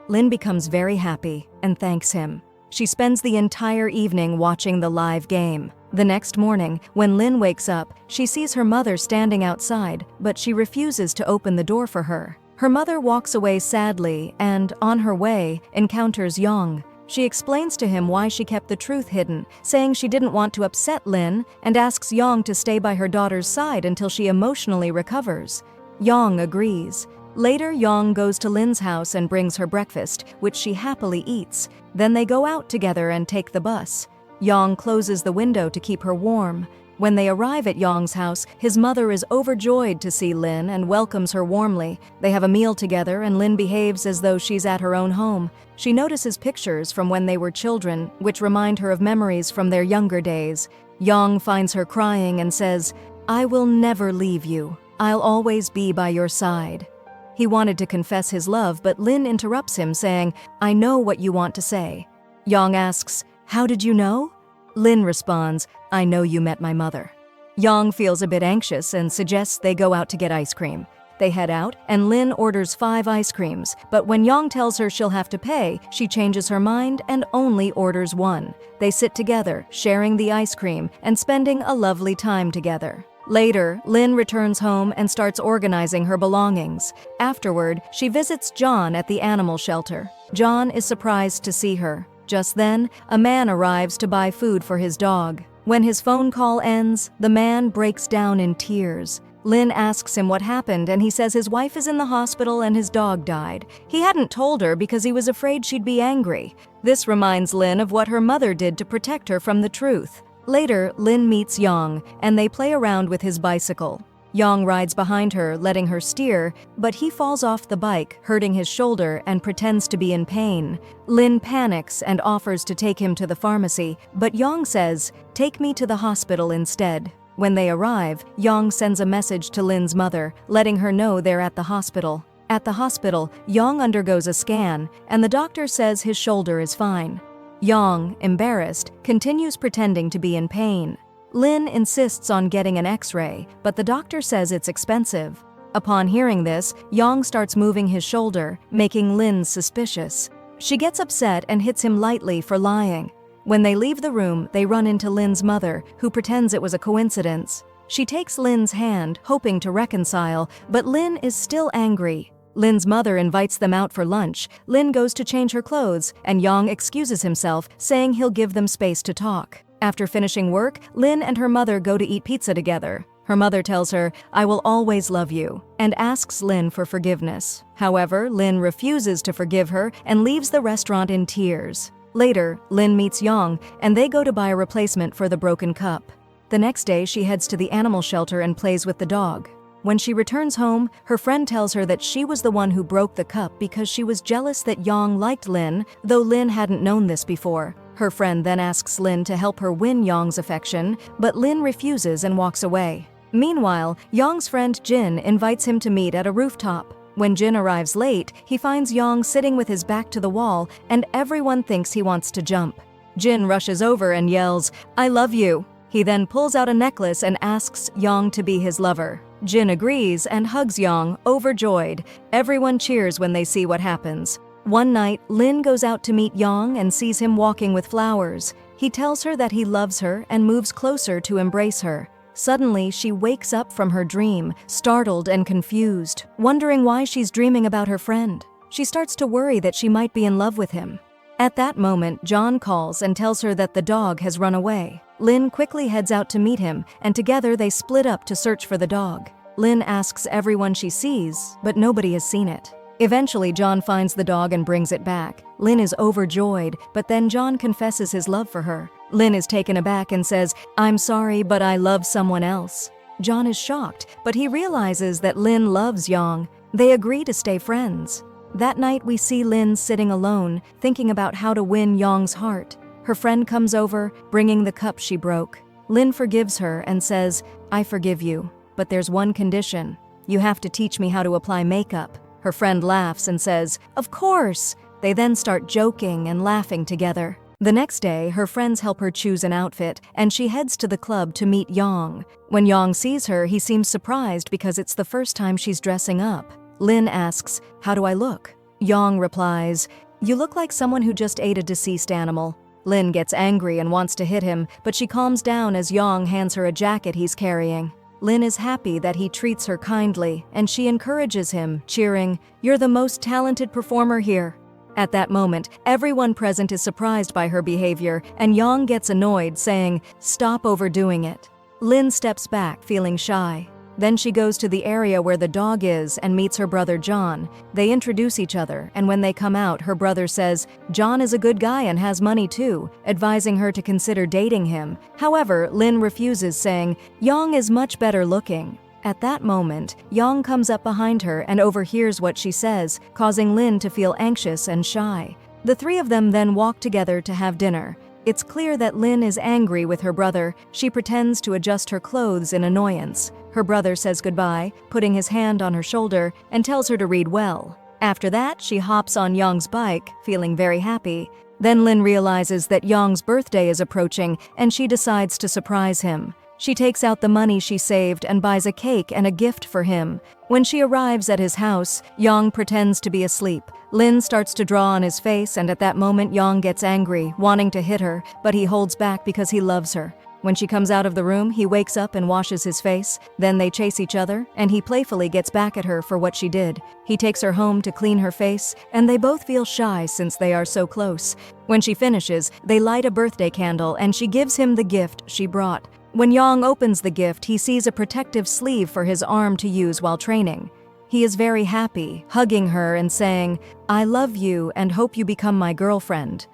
Lynn becomes very happy and thanks him. She spends the entire evening watching the live game. The next morning, when Lynn wakes up, she sees her mother standing outside, but she refuses to open the door for her. Her mother walks away sadly and, on her way, encounters Yong. She explains to him why she kept the truth hidden, saying she didn't want to upset Lynn, and asks Yong to stay by her daughter's side until she emotionally recovers. Yong agrees. Later, Yong goes to Lynn's house and brings her breakfast, which she happily eats. Then they go out together and take the bus. Yong closes the window to keep her warm. When they arrive at Yong's house, his mother is overjoyed to see Lynn and welcomes her warmly. They have a meal together and Lynn behaves as though she's at her own home. She notices pictures from when they were children, which remind her of memories from their younger days. Yong finds her crying and says, "I will never leave you. I'll always be by your side." He wanted to confess his love, but Lynn interrupts him, saying, "I know what you want to say." Yong asks, "How did you know?" Lynn responds, "I know you met my mother." Yong feels a bit anxious and suggests they go out to get ice cream. They head out, and Lynn orders 5 ice creams, but when Yong tells her she'll have to pay, she changes her mind and only orders 1. They sit together, sharing the ice cream and spending a lovely time together. Later, Lynn returns home and starts organizing her belongings. Afterward, she visits John at the animal shelter. John is surprised to see her. Just then, a man arrives to buy food for his dog. When his phone call ends, the man breaks down in tears. Lynn asks him what happened, and he says his wife is in the hospital and his dog died. He hadn't told her because he was afraid she'd be angry. This reminds Lynn of what her mother did to protect her from the truth. Later, Lynn meets Yong, and they play around with his bicycle. Yong rides behind her, letting her steer, but he falls off the bike, hurting his shoulder, and pretends to be in pain. Lynn panics and offers to take him to the pharmacy, but Yong says, "Take me to the hospital instead." When they arrive, Yong sends a message to Lynn's mother, letting her know they're at the hospital. At the hospital, Yong undergoes a scan, and the doctor says his shoulder is fine. Yong, embarrassed, continues pretending to be in pain. Lynn insists on getting an X-ray, but the doctor says it's expensive. Upon hearing this, Yong starts moving his shoulder, making Lynn suspicious. She gets upset and hits him lightly for lying. When they leave the room, they run into Lynn's mother, who pretends it was a coincidence. She takes Lynn's hand, hoping to reconcile, but Lynn is still angry. Lynn's mother invites them out for lunch. Lynn goes to change her clothes, and Yong excuses himself, saying he'll give them space to talk. After finishing work, Lynn and her mother go to eat pizza together. Her mother tells her, "I will always love you," and asks Lynn for forgiveness. However, Lynn refuses to forgive her and leaves the restaurant in tears. Later, Lynn meets Yong, and they go to buy a replacement for the broken cup. The next day, she heads to the animal shelter and plays with the dog. When she returns home, her friend tells her that she was the one who broke the cup because she was jealous that Yong liked Lynn, though Lynn hadn't known this before. Her friend then asks Lynn to help her win Yong's affection, but Lynn refuses and walks away. Meanwhile, Yong's friend Jinn invites him to meet at a rooftop. When Jinn arrives late, he finds Yong sitting with his back to the wall, and everyone thinks he wants to jump. Jinn rushes over and yells, "I love you." He then pulls out a necklace and asks Yong to be his lover. Jinn agrees and hugs Yong, overjoyed. Everyone cheers when they see what happens. One night, Lynn goes out to meet Yong and sees him walking with flowers. He tells her that he loves her and moves closer to embrace her. Suddenly, she wakes up from her dream, startled and confused, wondering why she's dreaming about her friend. She starts to worry that she might be in love with him. At that moment, John calls and tells her that the dog has run away. Lynn quickly heads out to meet him, and together they split up to search for the dog. Lynn asks everyone she sees, but nobody has seen it. Eventually, John finds the dog and brings it back. Lynn is overjoyed, but then John confesses his love for her. Lynn is taken aback and says, "I'm sorry, but I love someone else." John is shocked, but he realizes that Lynn loves Yong. They agree to stay friends. That night, we see Lynn sitting alone, thinking about how to win Yong's heart. Her friend comes over, bringing the cup she broke. Lynn forgives her and says, "I forgive you, but there's one condition. You have to teach me how to apply makeup." Her friend laughs and says, "Of course." They then start joking and laughing together. The next day, her friends help her choose an outfit, and she heads to the club to meet Yong. When Yong sees her, he seems surprised because it's the first time she's dressing up. Lynn asks, "How do I look?" Yong replies, "You look like someone who just ate a deceased animal." Lynn gets angry and wants to hit him, but she calms down as Yong hands her a jacket he's carrying. Lynn is happy that he treats her kindly, and she encourages him, cheering, "You're the most talented performer here." At that moment, everyone present is surprised by her behavior, and Yong gets annoyed, saying, "Stop overdoing it." Lynn steps back, feeling shy. Then she goes to the area where the dog is and meets her brother John. They introduce each other, and when they come out, her brother says, "John is a good guy and has money too," advising her to consider dating him. However, Lynn refuses, saying, "Yong is much better looking." At that moment, Yong comes up behind her and overhears what she says, causing Lynn to feel anxious and shy. The three of them then walk together to have dinner. It's clear that Lynn is angry with her brother. She pretends to adjust her clothes in annoyance. Her brother says goodbye, putting his hand on her shoulder, and tells her to read well. After that, she hops on Yong's bike, feeling very happy. Then Lynn realizes that Yong's birthday is approaching, and she decides to surprise him. She takes out the money she saved and buys a cake and a gift for him. When she arrives at his house, Yong pretends to be asleep. Lynn starts to draw on his face, and at that moment Yong gets angry, wanting to hit her, but he holds back because he loves her. When she comes out of the room, he wakes up and washes his face. Then they chase each other, and he playfully gets back at her for what she did. He takes her home to clean her face, and they both feel shy since they are so close. When she finishes, they light a birthday candle, and she gives him the gift she brought. When Yong opens the gift, he sees a protective sleeve for his arm to use while training. He is very happy, hugging her and saying, "I love you and hope you become my girlfriend."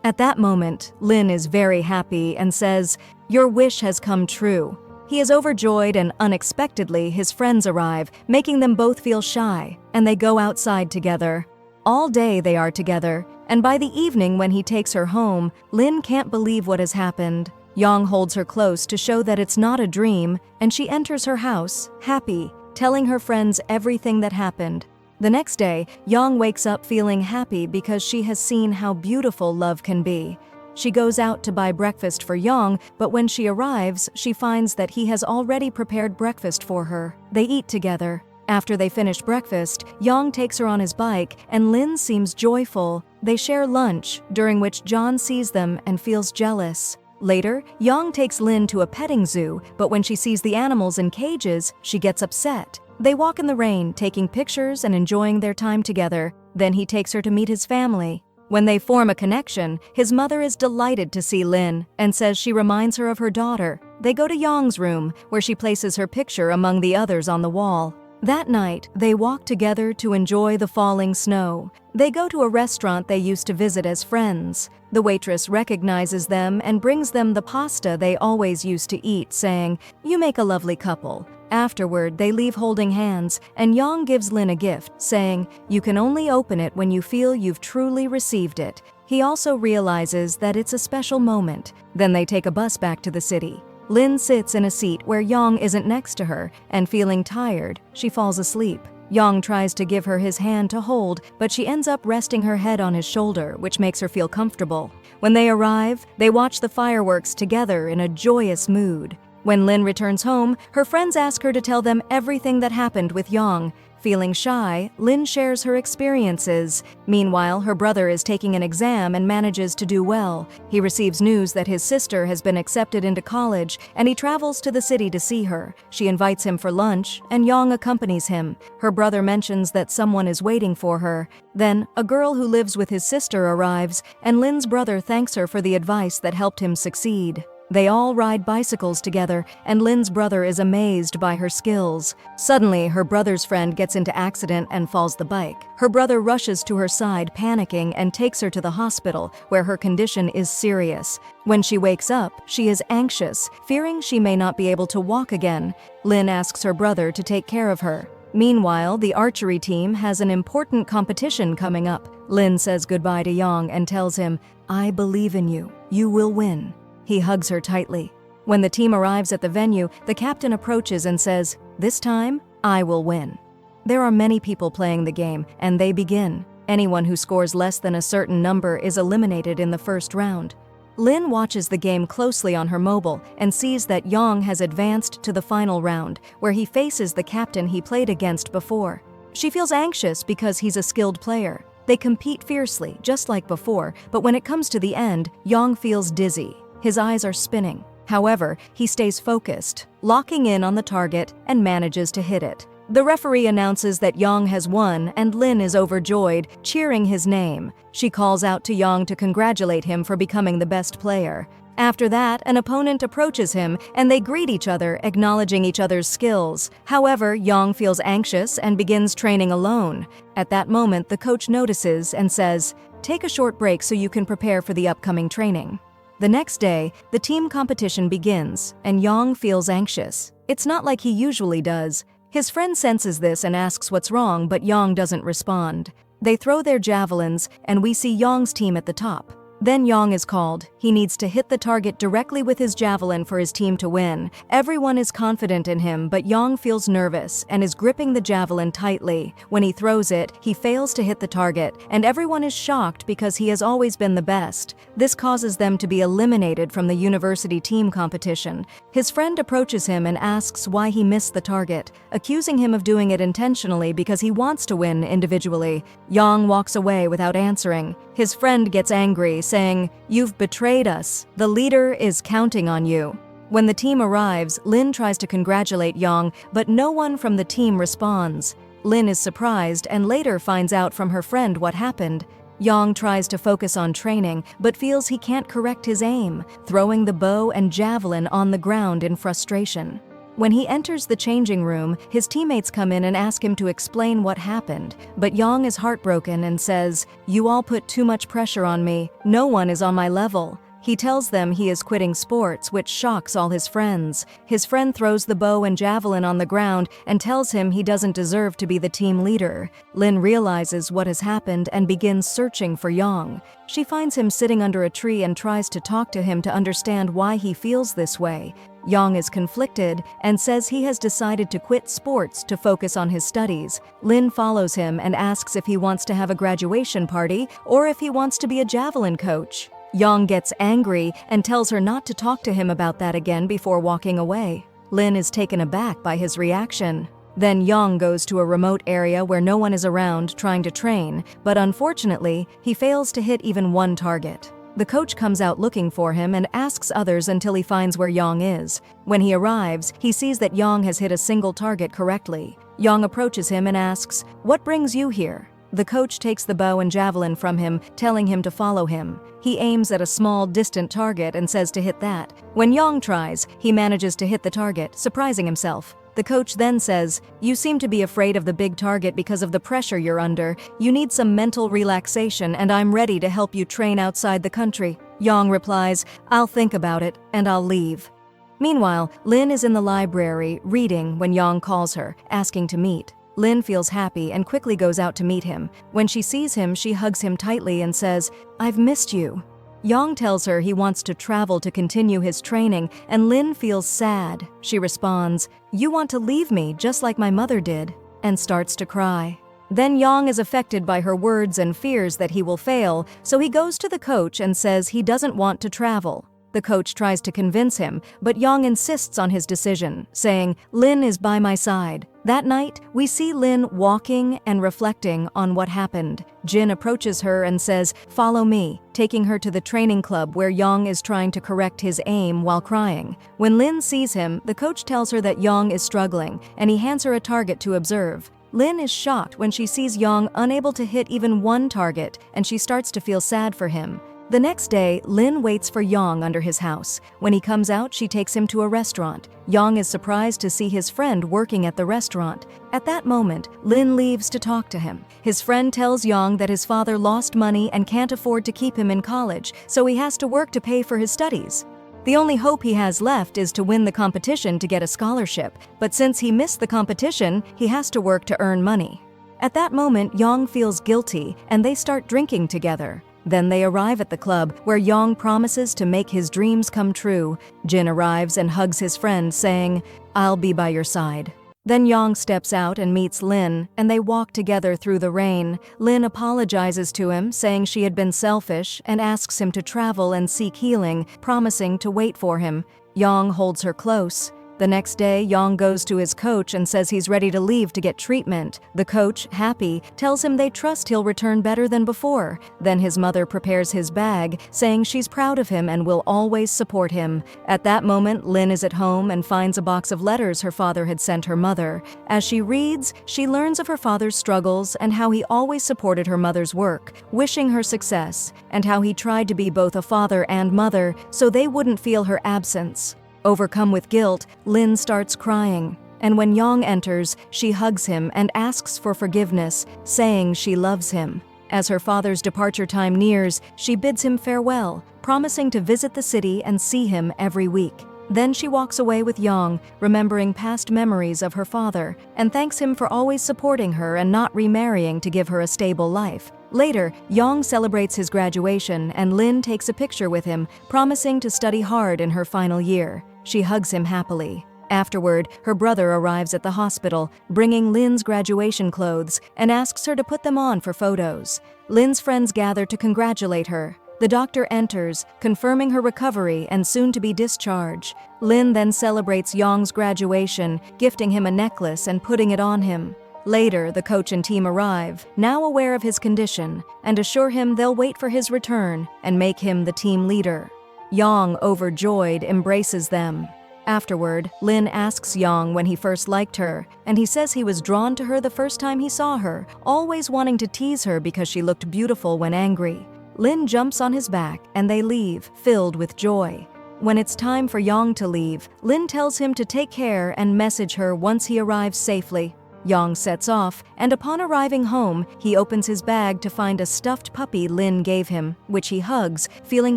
At that moment, Lynn is very happy and says, "Your wish has come true." He is overjoyed, and unexpectedly his friends arrive, making them both feel shy, and they go outside together. All day they are together, and by the evening when he takes her home, Lynn can't believe what has happened. Yong holds her close to show that it's not a dream, and she enters her house, happy, telling her friends everything that happened. The next day, Yong wakes up feeling happy because she has seen how beautiful love can be. She goes out to buy breakfast for Yong, but when she arrives, she finds that he has already prepared breakfast for her. They eat together. After they finish breakfast, Yong takes her on his bike, and Lynn seems joyful. They share lunch, during which John sees them and feels jealous. Later, Yong takes Lynn to a petting zoo, but when she sees the animals in cages, she gets upset. They walk in the rain, taking pictures and enjoying their time together. Then he takes her to meet his family. When they form a connection, his mother is delighted to see Lynn and says she reminds her of her daughter. They go to Yong's room, where she places her picture among the others on the wall. That night, they walk together to enjoy the falling snow. They go to a restaurant they used to visit as friends. The waitress recognizes them and brings them the pasta they always used to eat, saying, "You make a lovely couple." Afterward, they leave holding hands, and Yong gives Lynn a gift, saying, "You can only open it when you feel you've truly received it." He also realizes that it's a special moment. Then they take a bus back to the city. Lynn sits in a seat where Yong isn't next to her, and feeling tired, she falls asleep. Yong tries to give her his hand to hold, but she ends up resting her head on his shoulder, which makes her feel comfortable. When they arrive, they watch the fireworks together in a joyous mood. When Lynn returns home, her friends ask her to tell them everything that happened with Yong. Feeling shy, Lynn shares her experiences. Meanwhile, her brother is taking an exam and manages to do well. He receives news that his sister has been accepted into college, and he travels to the city to see her. She invites him for lunch, and Yong accompanies him. Her brother mentions that someone is waiting for her. Then, a girl who lives with his sister arrives, and Lynn's brother thanks her for the advice that helped him succeed. They all ride bicycles together, and Lynn's brother is amazed by her skills. Suddenly, her brother's friend gets into accident and falls the bike. Her brother rushes to her side, panicking, and takes her to the hospital, where her condition is serious. When she wakes up, she is anxious, fearing she may not be able to walk again. Lynn asks her brother to take care of her. Meanwhile, the archery team has an important competition coming up. Lynn says goodbye to Yong and tells him, "I believe in you. You will win." He hugs her tightly. When the team arrives at the venue, the captain approaches and says, "This time, I will win." There are many people playing the game, and they begin. Anyone who scores less than a certain number is eliminated in the first round. Lynn watches the game closely on her mobile and sees that Yong has advanced to the final round, where he faces the captain he played against before. She feels anxious because he's a skilled player. They compete fiercely, just like before, but when it comes to the end, Yong feels dizzy. His eyes are spinning. However, he stays focused, locking in on the target, and manages to hit it. The referee announces that Yong has won, and Lynn is overjoyed, cheering his name. She calls out to Yong to congratulate him for becoming the best player. After that, an opponent approaches him, and they greet each other, acknowledging each other's skills. However, Yong feels anxious and begins training alone. At that moment, the coach notices and says, "Take a short break so you can prepare for the upcoming training." The next day, the team competition begins, and Yong feels anxious. It's not like he usually does. His friend senses this and asks what's wrong, but Yong doesn't respond. They throw their javelins, and we see Yong's team at the top. Then Yong is called. He needs to hit the target directly with his javelin for his team to win. Everyone is confident in him, but Yong feels nervous and is gripping the javelin tightly. When he throws it, he fails to hit the target, and everyone is shocked because he has always been the best. This causes them to be eliminated from the university team competition. His friend approaches him and asks why he missed the target, accusing him of doing it intentionally because he wants to win individually. Yong walks away without answering. His friend gets angry, saying, "You've betrayed us. The leader is counting on you." When the team arrives, Lynn tries to congratulate Yong, but no one from the team responds. Lynn is surprised and later finds out from her friend what happened. Yong tries to focus on training, but feels he can't correct his aim, throwing the bow and javelin on the ground in frustration. When he enters the changing room, his teammates come in and ask him to explain what happened, but Yong is heartbroken and says, "You all put too much pressure on me. No one is on my level." He tells them he is quitting sports, which shocks all his friends. His friend throws the bow and javelin on the ground and tells him he doesn't deserve to be the team leader. Lynn realizes what has happened and begins searching for Yong. She finds him sitting under a tree and tries to talk to him to understand why he feels this way. Yong is conflicted and says he has decided to quit sports to focus on his studies. Lynn follows him and asks if he wants to have a graduation party or if he wants to be a javelin coach. Yong gets angry and tells her not to talk to him about that again before walking away. Lynn is taken aback by his reaction. Then Yong goes to a remote area where no one is around trying to train, but unfortunately, he fails to hit even one target. The coach comes out looking for him and asks others until he finds where Yong is. When he arrives, he sees that Yong has hit a single target correctly. Yong approaches him and asks, "What brings you here?" The coach takes the bow and javelin from him, telling him to follow him. He aims at a small, distant target and says to hit that. When Yong tries, he manages to hit the target, surprising himself. The coach then says, "You seem to be afraid of the big target because of the pressure you're under. You need some mental relaxation, and I'm ready to help you train outside the country." Yong replies, "I'll think about it, and I'll leave." Meanwhile, Lynn is in the library, reading when Yong calls her, asking to meet. Lynn feels happy and quickly goes out to meet him. When she sees him, she hugs him tightly and says, "I've missed you." Yong tells her he wants to travel to continue his training, and Lynn feels sad. She responds, "You want to leave me just like my mother did," and starts to cry. Then Yong is affected by her words and fears that he will fail, so he goes to the coach and says he doesn't want to travel. The coach tries to convince him, but Yong insists on his decision, saying, "Lynn is by my side." That night, we see Lynn walking and reflecting on what happened. Jinn approaches her and says, "Follow me," taking her to the training club where Yong is trying to correct his aim while crying. When Lynn sees him, the coach tells her that Yong is struggling, and he hands her a target to observe. Lynn is shocked when she sees Yong unable to hit even one target, and she starts to feel sad for him. The next day, Lynn waits for Yong under his house. When he comes out, she takes him to a restaurant. Yong is surprised to see his friend working at the restaurant. At that moment, Lynn leaves to talk to him. His friend tells Yong that his father lost money and can't afford to keep him in college, so he has to work to pay for his studies. The only hope he has left is to win the competition to get a scholarship, but since he missed the competition, he has to work to earn money. At that moment, Yong feels guilty, and they start drinking together. Then they arrive at the club, where Yong promises to make his dreams come true. Jinn arrives and hugs his friend, saying, "I'll be by your side." Then Yong steps out and meets Lynn, and they walk together through the rain. Lynn apologizes to him, saying she had been selfish, and asks him to travel and seek healing, promising to wait for him. Yong holds her close. The next day, Yong goes to his coach and says he's ready to leave to get treatment. The coach, happy, tells him they trust he'll return better than before. Then his mother prepares his bag, saying she's proud of him and will always support him. At that moment, Lynn is at home and finds a box of letters her father had sent her mother. As she reads, she learns of her father's struggles and how he always supported her mother's work, wishing her success, and how he tried to be both a father and mother so they wouldn't feel her absence. Overcome with guilt, Lynn starts crying, and when Yong enters, she hugs him and asks for forgiveness, saying she loves him. As her father's departure time nears, she bids him farewell, promising to visit the city and see him every week. Then she walks away with Yong, remembering past memories of her father, and thanks him for always supporting her and not remarrying to give her a stable life. Later, Yong celebrates his graduation and Lynn takes a picture with him, promising to study hard in her final year. She hugs him happily. Afterward, her brother arrives at the hospital, bringing Lynn's graduation clothes, and asks her to put them on for photos. Lynn's friends gather to congratulate her. The doctor enters, confirming her recovery and soon-to-be discharge. Lynn then celebrates Yong's graduation, gifting him a necklace and putting it on him. Later, the coach and team arrive, now aware of his condition, and assure him they'll wait for his return and make him the team leader. Yong, overjoyed, embraces them. Afterward, Lynn asks Yong when he first liked her, and he says he was drawn to her the first time he saw her, always wanting to tease her because she looked beautiful when angry. Lynn jumps on his back, and they leave, filled with joy. When it's time for Yong to leave, Lynn tells him to take care and message her once he arrives safely. Yong sets off, and upon arriving home, he opens his bag to find a stuffed puppy Lynn gave him, which he hugs, feeling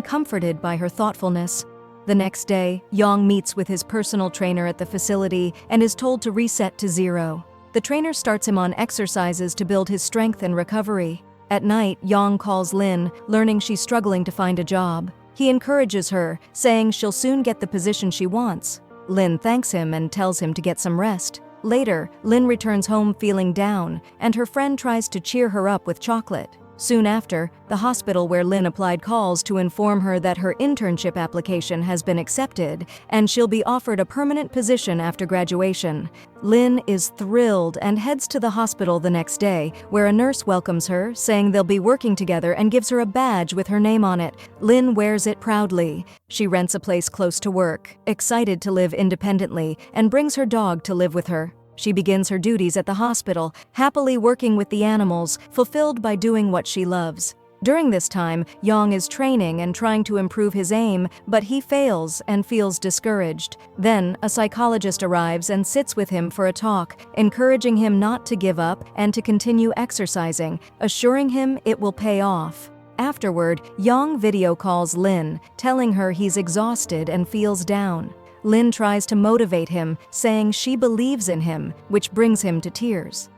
comforted by her thoughtfulness. The next day, Yong meets with his personal trainer at the facility and is told to reset to 0. The trainer starts him on exercises to build his strength and recovery. At night, Yong calls Lynn, learning she's struggling to find a job. He encourages her, saying she'll soon get the position she wants. Lynn thanks him and tells him to get some rest. Later, Lynn returns home feeling down, and her friend tries to cheer her up with chocolate. Soon after, the hospital where Lynn applied calls to inform her that her internship application has been accepted and she'll be offered a permanent position after graduation. Lynn is thrilled and heads to the hospital the next day, where a nurse welcomes her, saying they'll be working together, and gives her a badge with her name on it. Lynn wears it proudly. She rents a place close to work, excited to live independently, and brings her dog to live with her. She begins her duties at the hospital, happily working with the animals, fulfilled by doing what she loves. During this time, Yong is training and trying to improve his aim, but he fails and feels discouraged. Then, a psychologist arrives and sits with him for a talk, encouraging him not to give up and to continue exercising, assuring him it will pay off. Afterward, Yong video calls Lynn, telling her he's exhausted and feels down. Lynn tries to motivate him, saying she believes in him, which brings him to tears.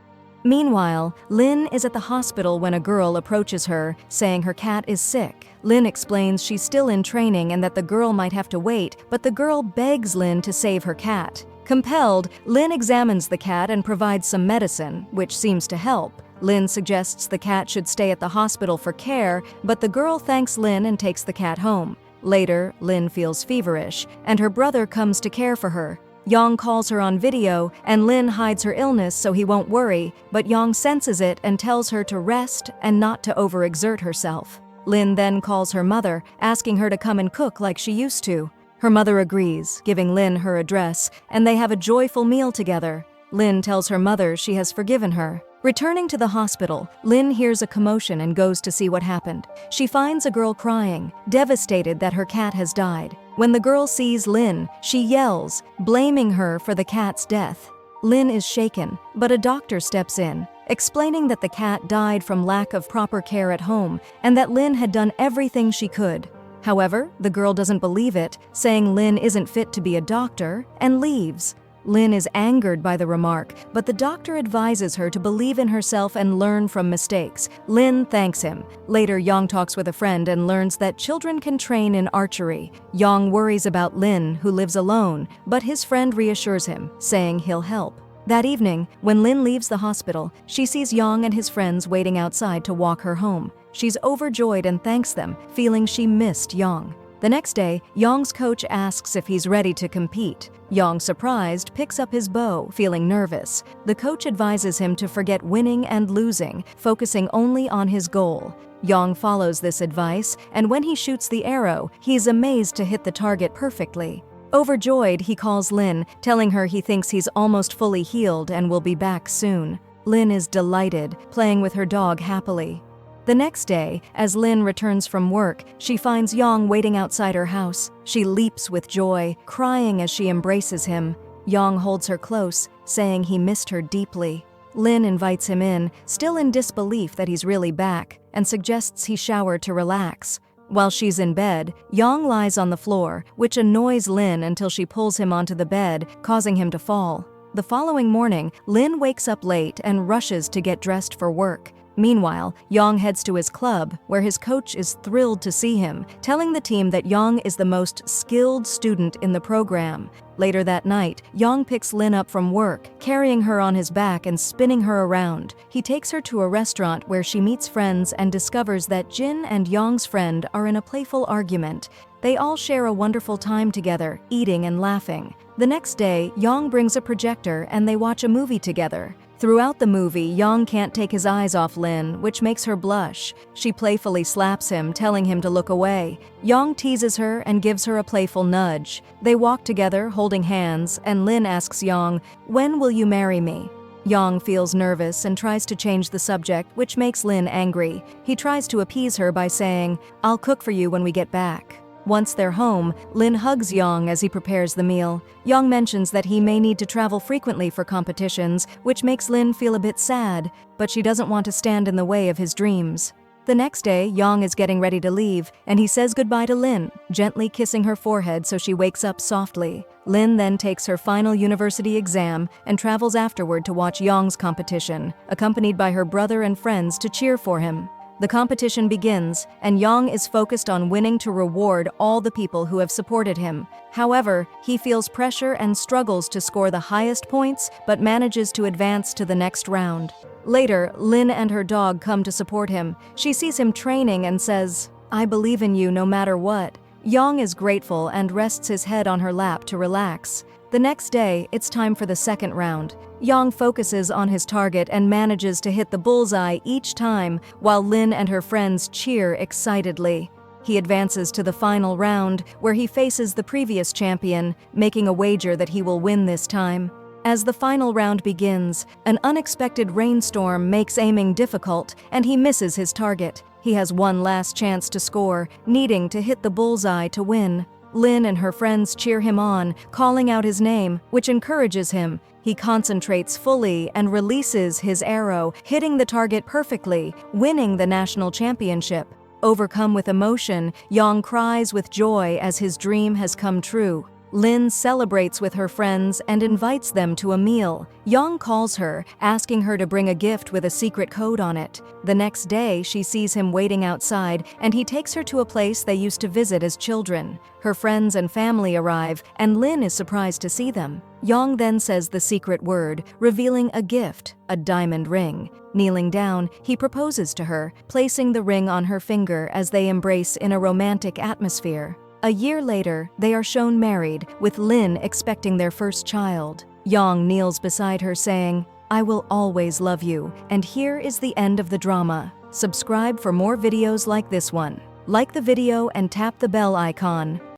Meanwhile, Lynn is at the hospital when a girl approaches her, saying her cat is sick. Lynn explains she's still in training and that the girl might have to wait, but the girl begs Lynn to save her cat. Compelled, Lynn examines the cat and provides some medicine, which seems to help. Lynn suggests the cat should stay at the hospital for care, but the girl thanks Lynn and takes the cat home. Later, Lynn feels feverish, and her brother comes to care for her. Yong calls her on video, and Lynn hides her illness so he won't worry, but Yong senses it and tells her to rest and not to overexert herself. Lynn then calls her mother, asking her to come and cook like she used to. Her mother agrees, giving Lynn her address, and they have a joyful meal together. Lynn tells her mother she has forgiven her. Returning to the hospital, Lynn hears a commotion and goes to see what happened. She finds a girl crying, devastated that her cat has died. When the girl sees Lynn, she yells, blaming her for the cat's death. Lynn is shaken, but a doctor steps in, explaining that the cat died from lack of proper care at home and that Lynn had done everything she could. However, the girl doesn't believe it, saying Lynn isn't fit to be a doctor, and leaves. Lynn is angered by the remark, but the doctor advises her to believe in herself and learn from mistakes. Lynn thanks him. Later, Yong talks with a friend and learns that children can train in archery. Yong worries about Lynn, who lives alone, but his friend reassures him, saying he'll help. That evening, when Lynn leaves the hospital, she sees Yong and his friends waiting outside to walk her home. She's overjoyed and thanks them, feeling she missed Yong. The next day, Yong's coach asks if he's ready to compete. Yong, surprised, picks up his bow, feeling nervous. The coach advises him to forget winning and losing, focusing only on his goal. Yong follows this advice, and when he shoots the arrow, he's amazed to hit the target perfectly. Overjoyed, he calls Lynn, telling her he thinks he's almost fully healed and will be back soon. Lynn is delighted, playing with her dog happily. The next day, as Lynn returns from work, she finds Yong waiting outside her house. She leaps with joy, crying as she embraces him. Yong holds her close, saying he missed her deeply. Lynn invites him in, still in disbelief that he's really back, and suggests he shower to relax. While she's in bed, Yong lies on the floor, which annoys Lynn until she pulls him onto the bed, causing him to fall. The following morning, Lynn wakes up late and rushes to get dressed for work. Meanwhile, Yong heads to his club, where his coach is thrilled to see him, telling the team that Yong is the most skilled student in the program. Later that night, Yong picks Lynn up from work, carrying her on his back and spinning her around. He takes her to a restaurant where she meets friends and discovers that Jinn and Yong's friend are in a playful argument. They all share a wonderful time together, eating and laughing. The next day, Yong brings a projector and they watch a movie together. Throughout the movie, Yong can't take his eyes off Lynn, which makes her blush. She playfully slaps him, telling him to look away. Yong teases her and gives her a playful nudge. They walk together, holding hands, and Lynn asks Yong, "When will you marry me?" Yong feels nervous and tries to change the subject, which makes Lynn angry. He tries to appease her by saying, "I'll cook for you when we get back." Once they're home, Lynn hugs Yong as he prepares the meal. Yong mentions that he may need to travel frequently for competitions, which makes Lynn feel a bit sad, but she doesn't want to stand in the way of his dreams. The next day, Yong is getting ready to leave, and he says goodbye to Lynn, gently kissing her forehead so she wakes up softly. Lynn then takes her final university exam and travels afterward to watch Yong's competition, accompanied by her brother and friends to cheer for him. The competition begins, and Yong is focused on winning to reward all the people who have supported him. However, he feels pressure and struggles to score the highest points, but manages to advance to the next round. Later, Lynn and her dog come to support him. She sees him training and says, "I believe in you no matter what." Yong is grateful and rests his head on her lap to relax. The next day, it's time for the second round. Yong focuses on his target and manages to hit the bullseye each time, while Lynn and her friends cheer excitedly. He advances to the final round, where he faces the previous champion, making a wager that he will win this time. As the final round begins, an unexpected rainstorm makes aiming difficult, and he misses his target. He has one last chance to score, needing to hit the bullseye to win. Lynn and her friends cheer him on, calling out his name, which encourages him. He concentrates fully and releases his arrow, hitting the target perfectly, winning the national championship. Overcome with emotion, Yong cries with joy as his dream has come true. Lynn celebrates with her friends and invites them to a meal. Yong calls her, asking her to bring a gift with a secret code on it. The next day, she sees him waiting outside, and he takes her to a place they used to visit as children. Her friends and family arrive, and Lynn is surprised to see them. Yong then says the secret word, revealing a gift, a diamond ring. Kneeling down, he proposes to her, placing the ring on her finger as they embrace in a romantic atmosphere. A year later, they are shown married, with Lynn expecting their first child. Yong kneels beside her saying, "I will always love you," and here is the end of the drama. Subscribe for more videos like this one. Like the video and tap the bell icon.